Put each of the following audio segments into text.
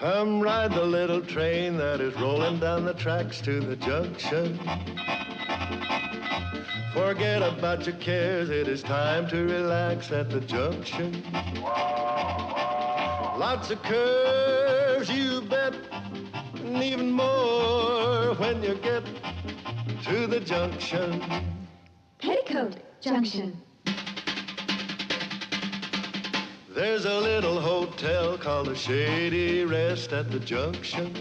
Come ride the little train that is rolling down the tracks to the junction. Forget about your cares, it is time to relax at the junction. Lots of curves, you bet, and even more when you get to the junction. Petticoat Junction. There's a little hotel called the Shady Rest at the junction.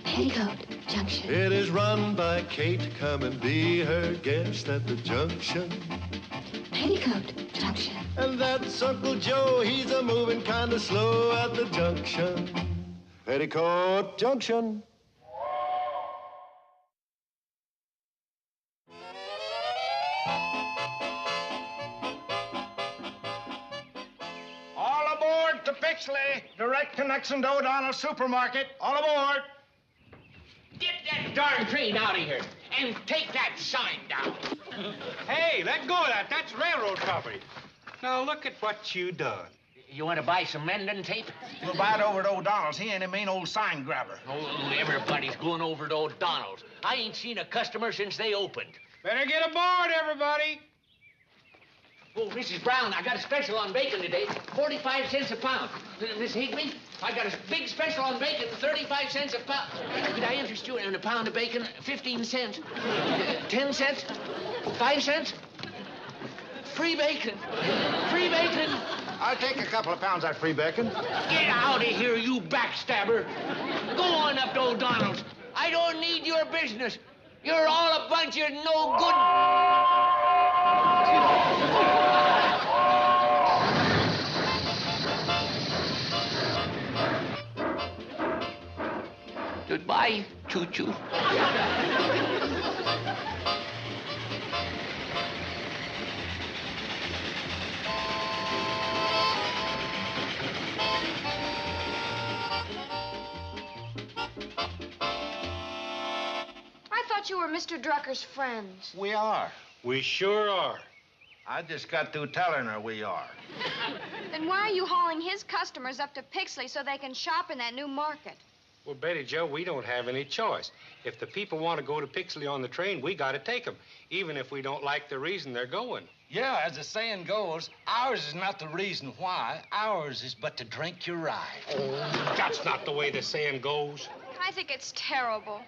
Petticoat Junction. It is run by Kate. Come and be her guest at the junction. Petticoat Junction. And that's Uncle Joe. He's a moving kind of slow at the junction. Petticoat Junction. All aboard to Pixley. Direct connection to O'Donnell Supermarket. All aboard. Get that darn train out of here and take that sign down. Hey, let go of that. That's railroad property. Now look at what you done. You want to buy some mending tape? We'll buy it over at O'Donnell's. He ain't a mean old sign grabber. Oh, everybody's going over to O'Donnell's. I ain't seen a customer since they opened. Better get aboard, everybody. Oh, Mrs. Brown, I got a special on bacon today, 45 cents a pound. Miss Higbee, I got a big special on bacon, 35 cents a pound. Could I interest you in a pound of bacon? 15 cents. 10 cents? 5 cents? Free bacon. Free bacon. I'll take a couple of pounds of free bacon. Get out of here, you backstabber. Go on up to O'Donnell's. I don't need your business. You're all a bunch of no good... Goodbye, choo-choo. I thought you were Mr. Drucker's friends. We are. We sure are. I just got through telling her we are. Then why are you hauling his customers up to Pixley so they can shop in that new market? Well, Betty Jo, we don't have any choice. If the people want to go to Pixley on the train, we got to take them, even if we don't like the reason they're going. Yeah, as the saying goes, ours is not the reason why. Ours is but to drink your ride. Oh, that's not the way the saying goes. I think it's terrible.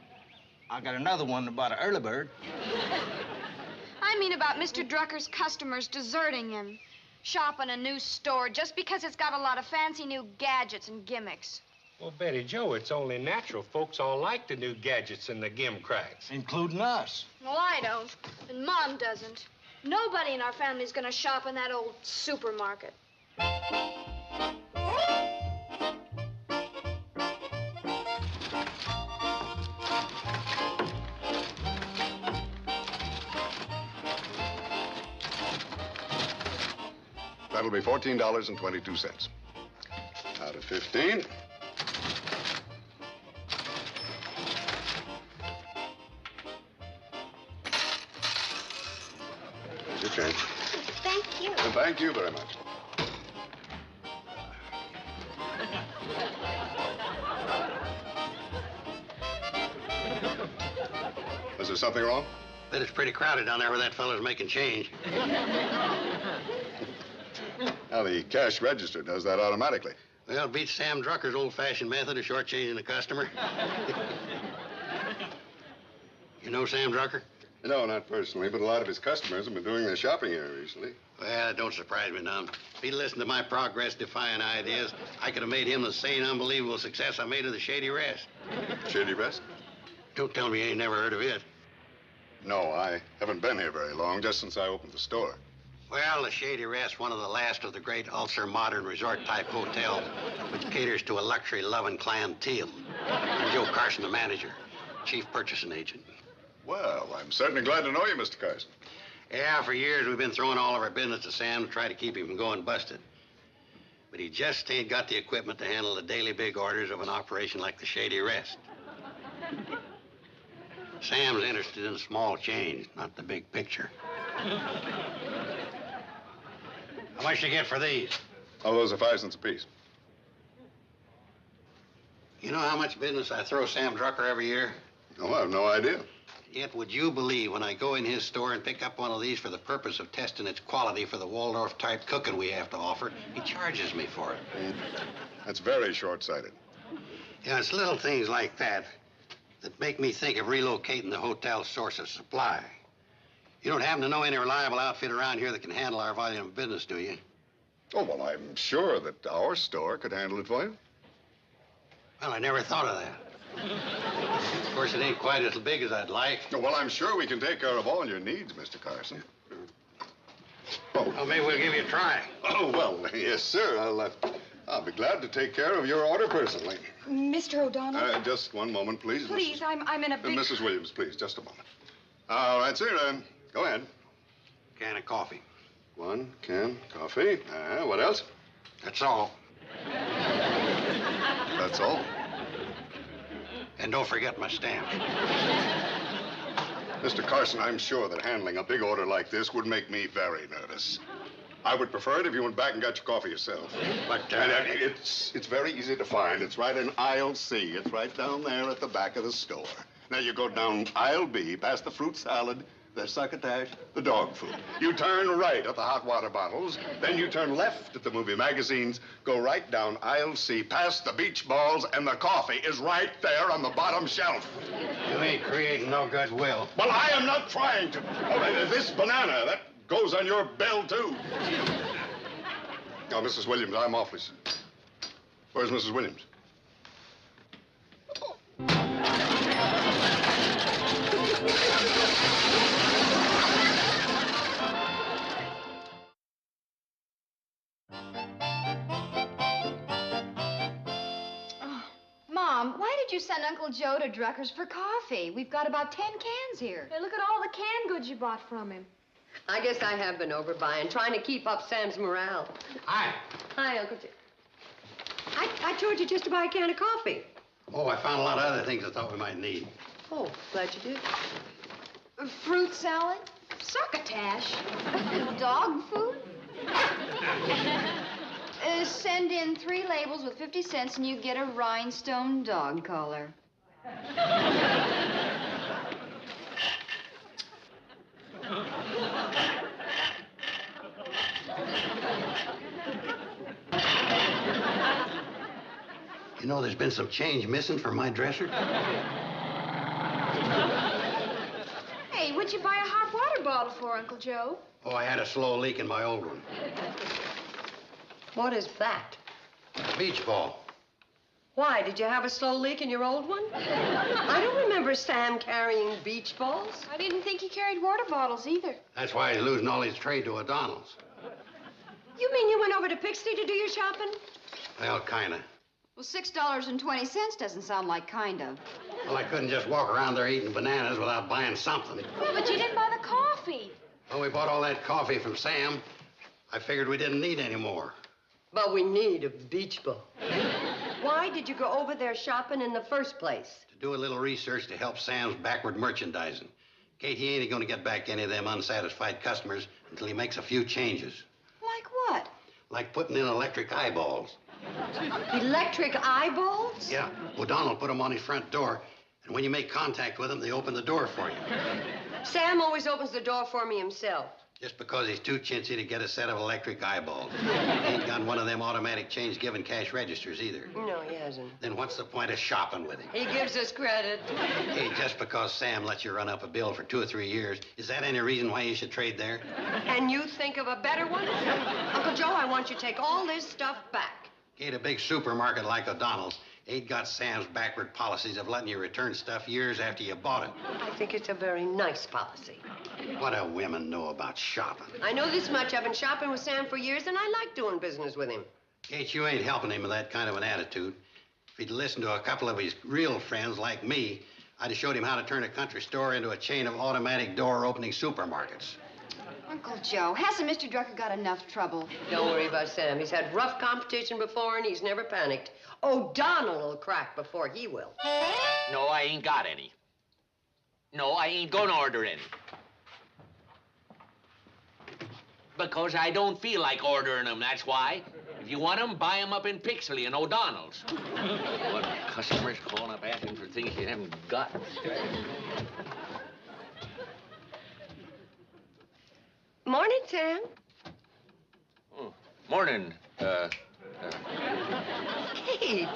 I got another one about an early bird. I mean about Mr. Drucker's customers deserting him. Shop in a new store just because it's got a lot of fancy new gadgets and gimmicks. Well, Betty Jo, it's only natural. Folks all like the new gadgets and the gimcracks. Including us. Well, I don't, and Mom doesn't. Nobody in our family's gonna shop in that old supermarket. That'll be $14.22. Out of 15. Here's your change. Thank you. And thank you very much. Is there something wrong? Bet it's pretty crowded down there where that fellow's making change. Now, the cash register does that automatically. Well, it beats Sam Drucker's old-fashioned method of shortchanging the customer. You know Sam Drucker? No, not personally, but a lot of his customers have been doing their shopping here recently. Well, it don't surprise me none. If he'd listened to my progress-defying ideas, I could have made him the same unbelievable success I made of the Shady Rest. Shady Rest? Don't tell me you ain't never heard of it. No, I haven't been here very long, just since I opened the store. Well, the Shady Rest, one of the last of the great ultra-modern resort-type hotels, which caters to a luxury-loving clientele. I'm Joe Carson, the manager, chief purchasing agent. Well, I'm certainly glad to know you, Mr. Carson. Yeah, for years we've been throwing all of our business to Sam to try to keep him from going busted. But he just ain't got the equipment to handle the daily big orders of an operation like the Shady Rest. Sam's interested in the small change, not the big picture. How much you get for these? All those are 5 cents apiece. You know how much business I throw Sam Drucker every year? Oh, I have no idea. Yet would you believe when I go in his store and pick up one of these for the purpose of testing its quality for the Waldorf-type cooking we have to offer, he charges me for it. That's very short-sighted. Yeah, it's little things like that that make me think of relocating the hotel's source of supply. You don't happen to know any reliable outfit around here that can handle our volume of business, do you? Oh, well, I'm sure that our store could handle it for you. Well, I never thought of that. Of course, it ain't quite as big as I'd like. Oh, well, I'm sure we can take care of all your needs, Mr. Carson. Oh. Well, maybe we'll give you a try. Oh, well, yes, sir. I'll be glad to take care of your order personally. Mr. O'Donnell? Just one moment, please. Please, I'm in a big... Mrs. Williams, please, just a moment. All right, sir. Go ahead. Can of coffee. 1 can coffee. What else? That's all. That's all. And don't forget my stamp. Mr. Carson, I'm sure that handling a big order like this would make me very nervous. I would prefer it if you went back and got your coffee yourself. But, it's very easy to find. It's right in aisle C. It's right down there at the back of the store. Now, you go down aisle B, past the fruit salad, the succotash, the dog food. You turn right at the hot water bottles. Then you turn left at the movie magazines. Go right down aisle C, past the beach balls, and the coffee is right there on the bottom shelf. You ain't creating no goodwill. Well, I am not trying to. Oh, this banana, that goes on your bill, too. Now, Mrs. Williams, I'm awfully... Where's Mrs. Williams? Mom, why did you send Uncle Joe to Drucker's for coffee? We've got about 10 cans here. Hey, look at all the canned goods you bought from him. I guess I have been overbuying, trying to keep up Sam's morale. Hi. Hi, Uncle Joe. I told you just to buy a can of coffee. Oh, I found a lot of other things I thought we might need. Oh, glad you did. Fruit salad, succotash, dog food. Send in 3 labels with 50 cents and you get a rhinestone dog collar. You know, there's been some change missing from my dresser. Hey, what'd you buy a hot water bottle for, Uncle Joe? Oh, I had a slow leak in my old one. What is that? A beach ball. Why, did you have a slow leak in your old one? I don't remember Sam carrying beach balls. I didn't think he carried water bottles either. That's why he's losing all his trade to O'Donnell's. You mean you went over to Pixley to do your shopping? Well, kinda. Well, $6.20 doesn't sound like kind of. Well, I couldn't just walk around there eating bananas without buying something. Yeah, but you didn't buy the coffee. Well, we bought all that coffee from Sam. I figured we didn't need any more. But we need a beach ball. Why did you go over there shopping in the first place? To do a little research to help Sam's backward merchandising. Kate, he ain't gonna get back any of them unsatisfied customers until he makes a few changes. Like what? Like putting in electric eyeballs. Electric eyeballs? Yeah, O'Donnell put them on his front door, and when you make contact with them, they open the door for you. Sam always opens the door for me himself. Just because he's too chintzy to get a set of electric eyeballs. He ain't got one of them automatic change-giving cash registers either. No, he hasn't. Then what's the point of shopping with him? He gives us credit. Hey, just because Sam lets you run up a bill for 2 or 3 years, is that any reason why you should trade there? And you think of a better one? Uncle Joe, I want you to take all this stuff back. Kate, a big supermarket like O'Donnell's ain't got Sam's backward policies of letting you return stuff years after you bought it. I think it's a very nice policy. What do women know about shopping? I know this much. I've been shopping with Sam for years, and I like doing business with him. Kate, you ain't helping him with that kind of an attitude. If he'd listened to a couple of his real friends like me, I'd have showed him how to turn a country store into a chain of automatic door-opening supermarkets. Uncle Joe, hasn't Mr. Drucker got enough trouble? Don't worry about Sam. He's had rough competition before, and he's never panicked. O'Donnell will crack before he will. No, I ain't got any. No, I ain't gonna order any. Because I don't feel like ordering them, that's why. If you want them, buy them up in Pixley and O'Donnell's. What customers calling up asking for things you haven't got. Morning, Sam. Oh, morning, Kate.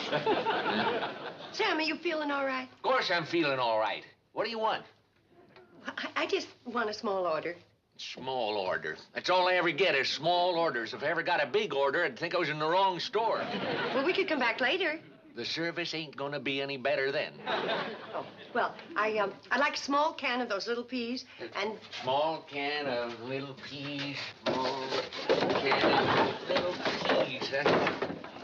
Sam, are you feeling all right? Of course I'm feeling all right. What do you want? I just want a small order. Small order. That's all I ever get is small orders. If I ever got a big order, I'd think I was in the wrong store. Well, we could come back later. The service ain't gonna be any better then. Oh, well, I'd like a small can of those little peas and... Small can of little peas. Small can of little peas, huh?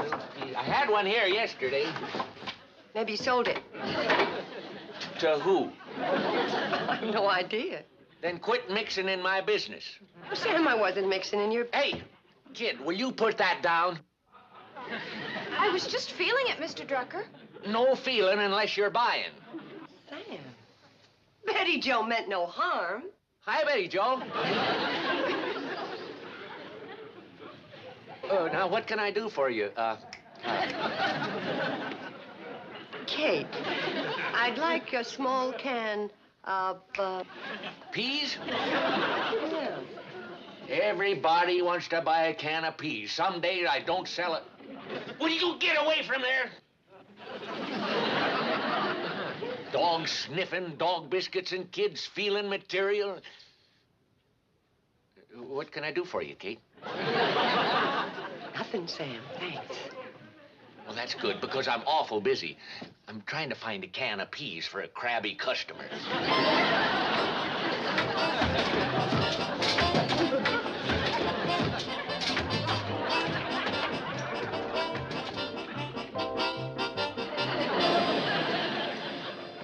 Little peas. I had one here yesterday. Maybe you sold it. To who? I have no idea. Then quit mixing in my business. Well, Sam, I wasn't mixing in your... Hey, kid, will you put that down? I was just feeling it, Mr. Drucker. No feeling unless you're buying. Sam, Betty Jo meant no harm. Hi, Betty Jo. Now, what can I do for you? Kate, I'd like a small can of, Peas? Yeah. Everybody wants to buy a can of peas. Some days I don't sell it. Will you get away from there? Dogs sniffing, dog biscuits, and kids feeling material. What can I do for you, Kate? Nothing, Sam. Thanks. Well, that's good, because I'm awful busy. I'm trying to find a can of peas for a crabby customer.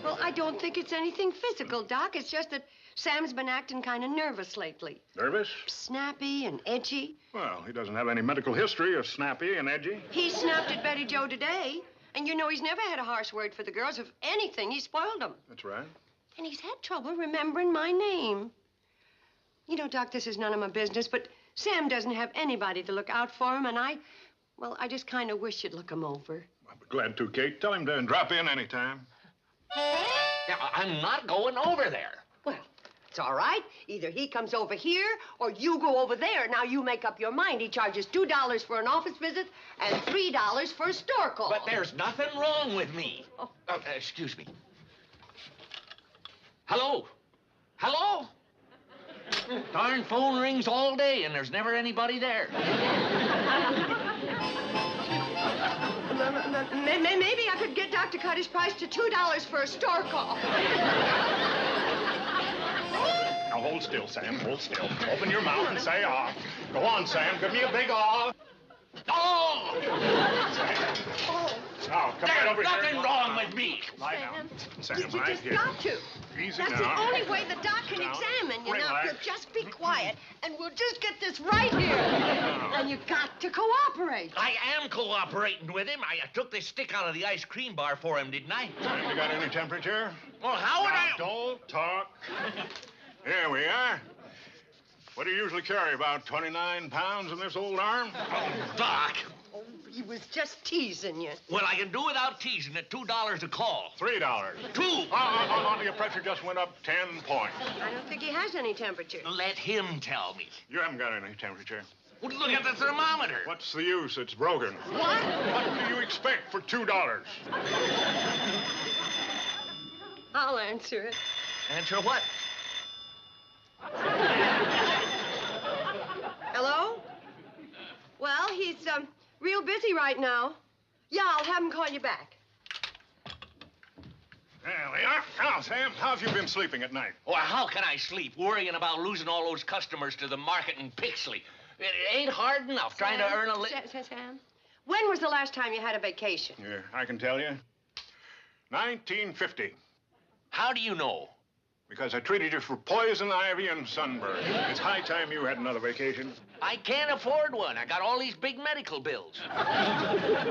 Well, I don't think it's anything physical, Doc. It's just that Sam's been acting kind of nervous lately. Nervous? Snappy and edgy. Well, he doesn't have any medical history of snappy and edgy. He snapped at Betty Jo today. And you know he's never had a harsh word for the girls. If anything, he spoiled them. That's right. And he's had trouble remembering my name. You know, Doc, this is none of my business, but Sam doesn't have anybody to look out for him, and I just kind of wish you'd look him over. I'll be glad to, Kate. Tell him to drop in anytime. Yeah, I'm not going over there. Well, it's all right. Either he comes over here or you go over there. Now, you make up your mind. He charges $2 for an office visit and $3 for a store call. But there's nothing wrong with me. Oh. Excuse me. Hello? Hello? Darn phone rings all day and there's never anybody there. Maybe I could get Doc to cut his price to $2 for a store call. Now, hold still, Sam. Hold still. Open your mouth and say, ah. Go on, Sam. Give me a big ah. Oh! Sam. Now, come right over There's here. nothing wrong with me. Lie down. Sam, You right just here. got to. Easy That's now. the only way the doc can Down. examine you. Now, Relax. if you'll just be quiet, and we'll just get this right here. And you got to cooperate. I am cooperating with him. I took the stick out of the ice cream bar for him, didn't I? Sam, you got any temperature? Well, how would Now, don't talk. Here we are. What do you usually carry, about 29 pounds in this old arm? Doc. Oh, he was just teasing you. Well, I can do without teasing at $2 a call. $3. Two. Your pressure just went up 10 points. I don't think he has any temperature. Let him tell me. You haven't got any temperature. Well, look at the thermometer. What's the use? It's broken. What? What do you expect for $2? I'll answer it. Answer what? Hello? Well, he's, real busy right now. Yeah, I'll have him call you back. There we are. Now, Sam, how have you been sleeping at night? Well, how can I sleep worrying about losing all those customers to the market in Pixley? It ain't hard enough trying to earn a living. Sam, when was the last time you had a vacation? Yeah, I can tell you. 1950. How do you know? Because I treated you for poison ivy and sunburn. It's high time you had another vacation. I can't afford one. I got all these big medical bills.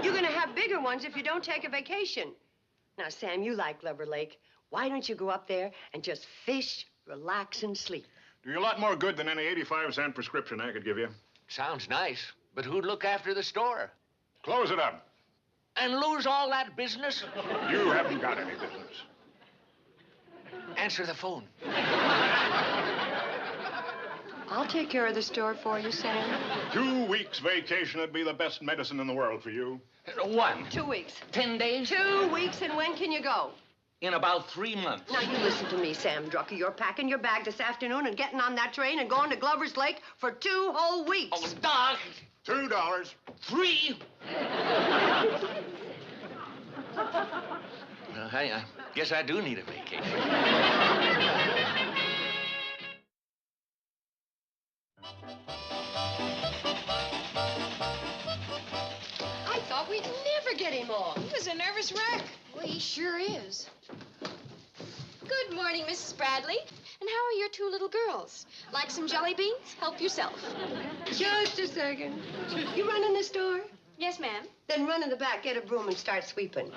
You're gonna have bigger ones if you don't take a vacation. Now, Sam, you like Lover Lake. Why don't you go up there and just fish, relax, and sleep? Do you a lot more good than any 85-cent prescription I could give you. Sounds nice, But who'd look after the store? Close it up. And lose all that business? You haven't got any business. Answer the phone. I'll take care of the store for you, Sam. 2 weeks vacation would be the best medicine in the world for you. 1. 2 weeks. 10 days? 2 weeks, and when can you go? In about 3 months. Now, you listen to me, Sam Drucker. You're packing your bag this afternoon and getting on that train and going to Glover's Lake for 2 whole weeks. Oh, Doc! $2. 3. Well, I guess I do need a vacation. I thought we'd never get him off. He was a nervous wreck. Well, he sure is. Good morning, Mrs. Bradley. And how are your 2 little girls? Like some jelly beans? Help yourself. Just a second. You running the store? Yes, ma'am. Then run in the back, get a broom, and start sweeping.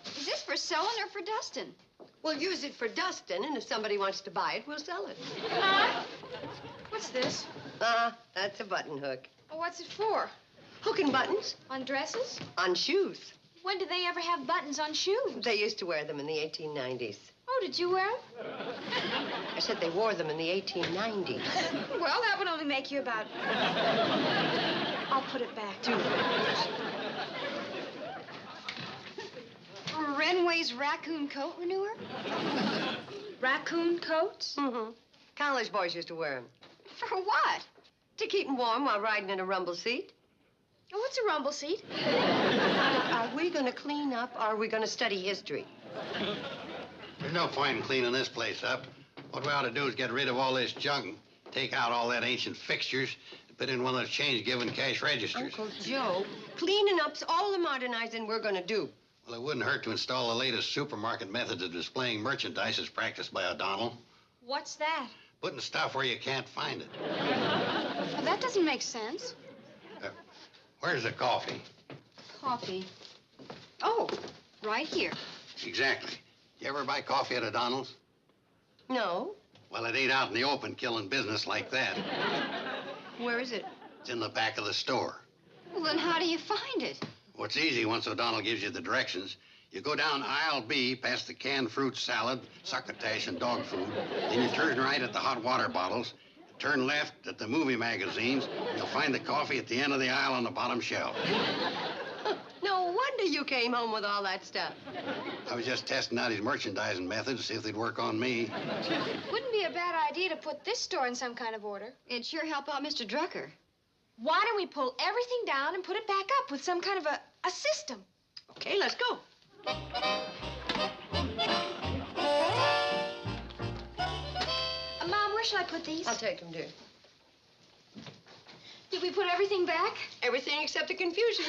Is this for selling or for dusting? We'll use it for dusting, and if somebody wants to buy it, we'll sell it. What's this? That's a button hook. Oh, what's it for? Hooking buttons On dresses? on shoes. When did they ever have buttons on shoes? They used to wear them in the 1890s. Oh, did you wear them? I said they wore them in the 1890s. Well, that would only make you about... I'll put it back. 2 minutes. Renway's raccoon coat renewer? Raccoon coats? Mm-hmm. College boys used to wear them. For what? To keep them warm while riding in a rumble seat. Oh, what's a rumble seat? Are we going to clean up, or are we going to study history? There's no point in cleaning this place up. What we ought to do is get rid of all this junk, take out all that ancient fixtures, and put in one of those change-giving cash registers. Uncle Joe, cleaning up's all the modernizing we're going to do. Well, it wouldn't hurt to install the latest supermarket methods of displaying merchandise as practiced by O'Donnell. What's that? Putting stuff where you can't find it. Well, that doesn't make sense. Where's the coffee? Coffee. Oh, right here. Exactly. You ever buy coffee at O'Donnell's? No. Well, it ain't out in the open killing business like that. Where is it? It's in the back of the store. Well, then how do you find it? Well, it's easy once O'Donnell gives you the directions. You go down aisle B past the canned fruit salad, succotash, and dog food. Then you turn right at the hot water bottles. Turn left at the movie magazines. You'll find the coffee at the end of the aisle on the bottom shelf. No wonder you came home with all that stuff. I was just testing out his merchandising methods to see if they'd work on me. Wouldn't be a bad idea to put this store in some kind of order. It'd sure help out Mr. Drucker. Why don't we pull everything down and put it back up with some kind of a system? Okay, let's go. Mom, where shall I put these? I'll take them, dear. Did we put everything back? Everything except the confusion.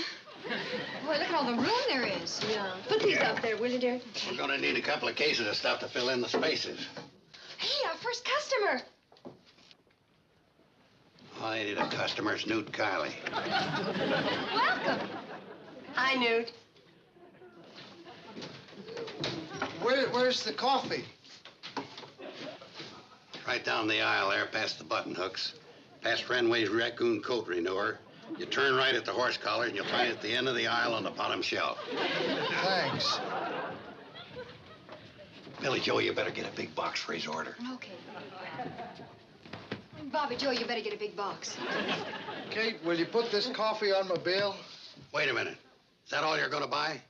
Boy, look at all the room there is. Yeah. Put these up there, will you, dear? We're gonna need a couple of cases of stuff to fill in the spaces. Hey, our first customer. Oh, I needed a customer, it's Newt Kiley. Welcome. Hi, Newt. Where's the coffee? Right down the aisle there, past the button hooks, past Renway's raccoon coat renewer. You turn right at the horse collar, and you'll find it at the end of the aisle on the bottom shelf. Thanks. Billie Jo, you better get a big box for his order. Okay. Bobbie Jo, you better get a big box. Kate, will you put this coffee on my bill? Wait a minute. Is that all you're gonna buy?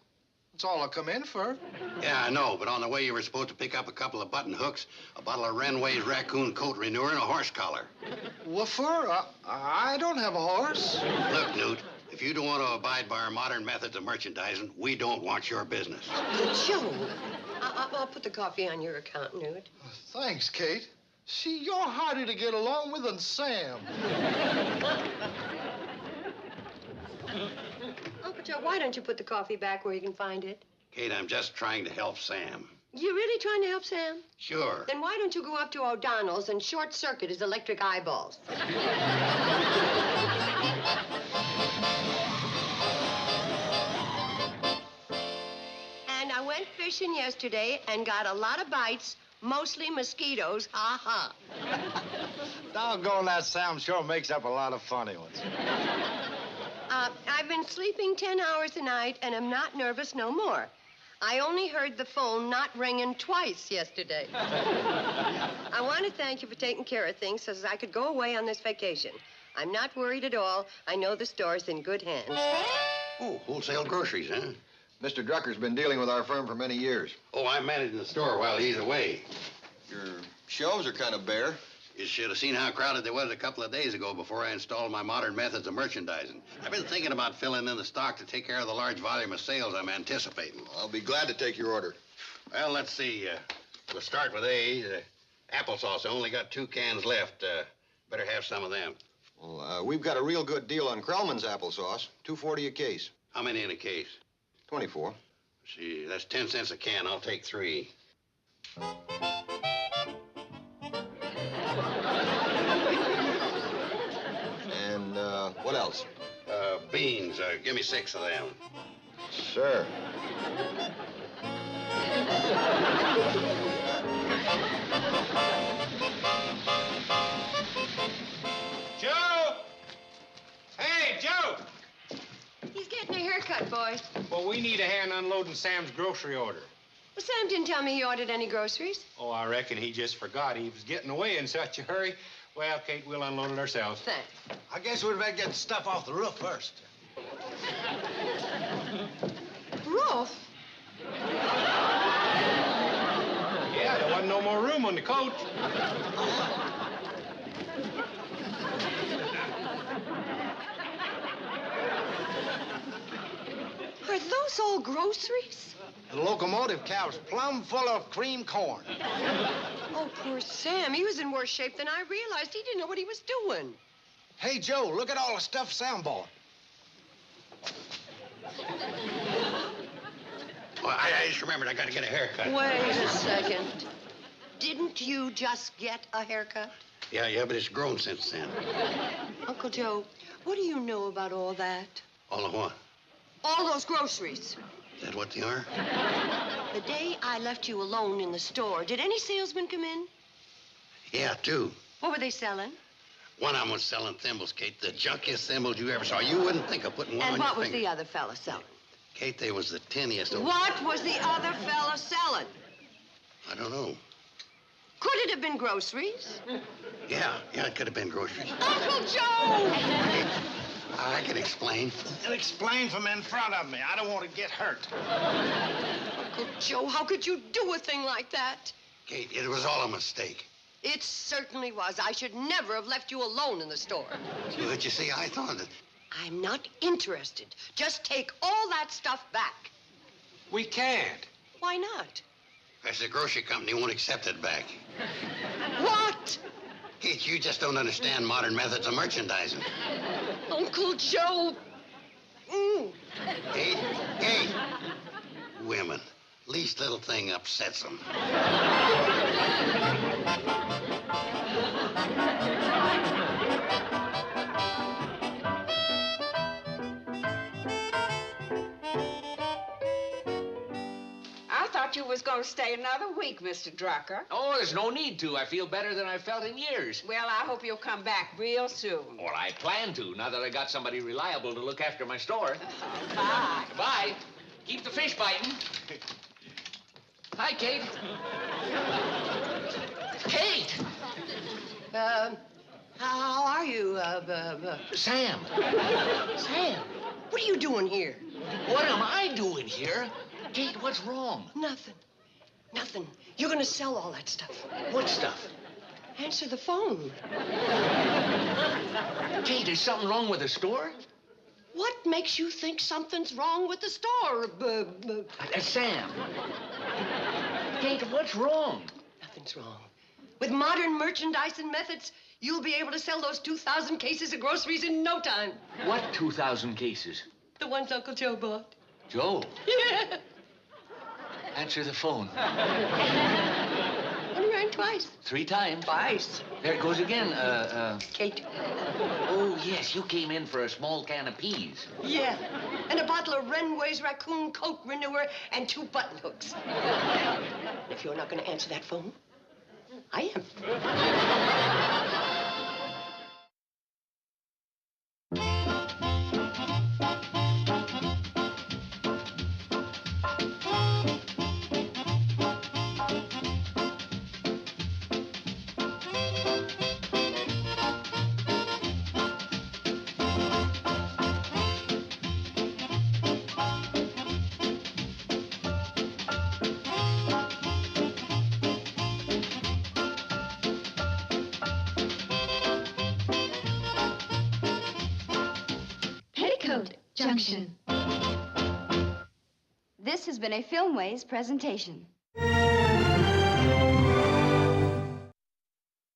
That's all I come in for. Yeah, I know, but on the way you were supposed to pick up a couple of button hooks, a bottle of Renway's raccoon coat renewer, and a horse collar. What for? I don't have a horse. Look, Newt, if you don't want to abide by our modern methods of merchandising, we don't want your business. Joe, I'll put the coffee on your account, Newt. Thanks, Kate. See, you're harder to get along with than Sam. Uncle Joe, why don't you put the coffee back where you can find it? Kate, I'm just trying to help Sam. You really trying to help Sam? Sure. Then why don't you go up to O'Donnell's and short-circuit his electric eyeballs? And I went fishing yesterday and got a lot of bites, Mostly mosquitoes, ha-ha. Doggone, that Sam sure makes up a lot of funny ones. I've been sleeping 10 hours a night, and I'm not nervous no more. I only heard the phone not ringing twice yesterday. I want to thank you for taking care of things so that I could go away on this vacation. I'm not worried at all. I know the store's in good hands. Oh, wholesale groceries, huh? Mr. Drucker's been dealing with our firm for many years. Oh, I'm managing the store while he's away. Your shelves are kind of bare. You should have seen how crowded they was a couple of days ago before I installed my modern methods of merchandising. I've been thinking about filling in the stock to take care of the large volume of sales I'm anticipating. I'll be glad to take your order. Well, let's see. We'll start with A. Applesauce. I only got 2 cans left. Better have some of them. Well, we've got a real good deal on Krellman's applesauce. $2.40 a case. How many in a case? 24. See, that's 10 cents a can. I'll take 3. And, what else? Beans. Give me 6 of them. Sir. Joe! Hey, Joe! He's getting a haircut, boys. Well, we need a hand unloading Sam's grocery order. Well, Sam didn't tell me he ordered any groceries. Oh, I reckon he just forgot. He was getting away in such a hurry. Well, Kate, we'll unload it ourselves. Thanks. I guess we'd better get stuff off the roof first. Rufe? Yeah, there wasn't no more room on the coach. Are those all groceries? The locomotive cab's plumb full of cream corn. Oh, poor Sam. He was in worse shape than I realized. He didn't know what he was doing. Hey, Joe, look at all the stuff Sam bought. Well, I just remembered I got to get a haircut. Wait a second. Didn't you just get a haircut? Yeah, but it's grown since then. Uncle Joe, what do you know about all that? All of what? All those groceries. Is that what they are? The day I left you alone in the store, did any salesmen come in? Yeah, 2. What were they selling? One of them was selling thimbles, Kate. The junkiest thimbles you ever saw. You wouldn't think of putting one on And your what was finger. the other fella selling? Kate, they was the tinniest of... What was the other fella selling? I don't know. Could it have been groceries? Yeah, it could have been groceries. Uncle Joe! I can explain. And explain from in front of me. I don't want to get hurt. Uncle Joe, how could you do a thing like that? Kate, it was all a mistake. It certainly was. I should never have left you alone in the store. But you see, I thought that... I'm not interested. Just take all that stuff back. We can't. Why not? Because the grocery company won't accept it back. What? Kate, you just don't understand modern methods of merchandising. Uncle Joe. Kate. Women. Least little thing upsets them. I thought you was going to stay another week, Mr. Drucker. Oh, there's no need to. I feel better than I've felt in years. Well, I hope you'll come back real soon. Well, I plan to, now that I got somebody reliable to look after my store. Bye. Bye. Keep the fish biting. Hi, Kate. Kate! How are you, Sam. Sam, what are you doing here? What am I doing here? Kate, what's wrong? Nothing. Nothing. You're going to sell all that stuff. What stuff? Answer the phone. Kate, is something wrong with the store? What makes you think something's wrong with the store? Sam. Kate, what's wrong? Nothing's wrong. With modern merchandising methods, you'll be able to sell those 2,000 cases of groceries in no time. What 2,000 cases? The ones Uncle Joe bought. Joe? Yeah. Answer the phone. Only rang twice. 3 times. Twice. There it goes again. Kate. Oh, yes, you came in for a small can of peas. Yeah. And a bottle of Renway's Raccoon Coat Renewer and 2 button hooks. If you're not going to answer that phone, I am. Petticoat Junction. This has been a Filmways presentation.